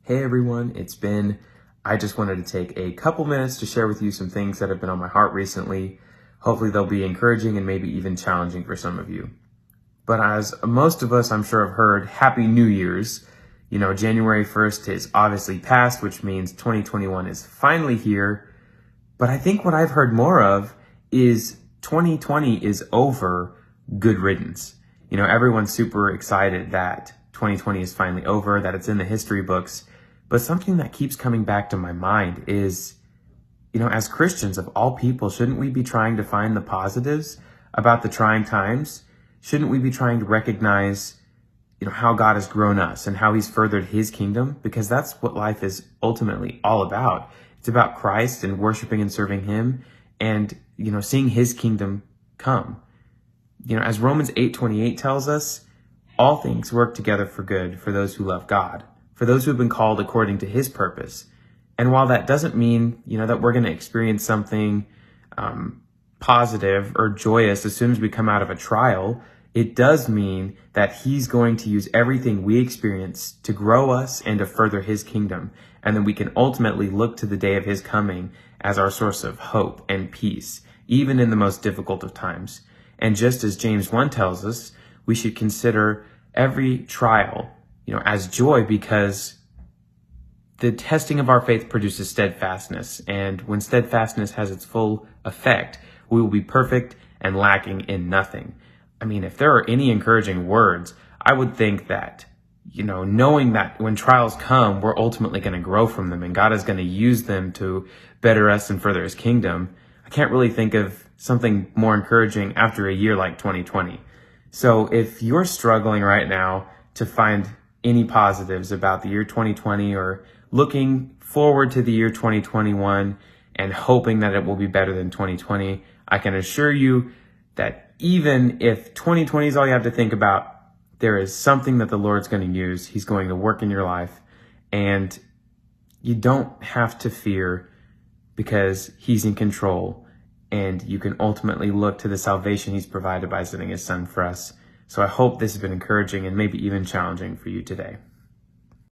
Hey everyone, it's Ben. I just wanted to take a couple minutes to share with you some things that have been on my heart recently. Hopefully they'll be encouraging and maybe even challenging for some of you. But as most of us, I'm sure, have heard, Happy New Year's. January 1st is obviously past, which means 2021 is finally here. But I think what I've heard more of is 2020 is over, good riddance. Everyone's super excited that 2020 is finally over, that it's in the history books. But something that keeps coming back to my mind is, as Christians of all people, shouldn't we be trying to find the positives about the trying times? Shouldn't we be trying to recognize, how God has grown us and how he's furthered his kingdom? Because that's what life is ultimately all about. It's about Christ and worshiping and serving him and, seeing his kingdom come. As Romans 8:28 tells us, all things work together for good for those who love God, for those who have been called according to his purpose. And while that doesn't mean, that we're going to experience something positive or joyous as soon as we come out of a trial, it does mean that he's going to use everything we experience to grow us and to further his kingdom. And then we can ultimately look to the day of his coming as our source of hope and peace, even in the most difficult of times. And just as James 1 tells us, we should consider every trial, as joy, because the testing of our faith produces steadfastness. And when steadfastness has its full effect, we will be perfect and lacking in nothing. If there are any encouraging words, I would think that, knowing that when trials come, we're ultimately going to grow from them and God is going to use them to better us and further his kingdom. I can't really think of something more encouraging after a year like 2020. So if you're struggling right now to find any positives about the year 2020 or looking forward to the year 2021 and hoping that it will be better than 2020, I can assure you that even if 2020 is all you have to think about, there is something that the Lord's going to use. He's going to work in your life, and you don't have to fear because he's in control, and you can ultimately look to the salvation he's provided by sending his son for us. So I hope this has been encouraging and maybe even challenging for you today.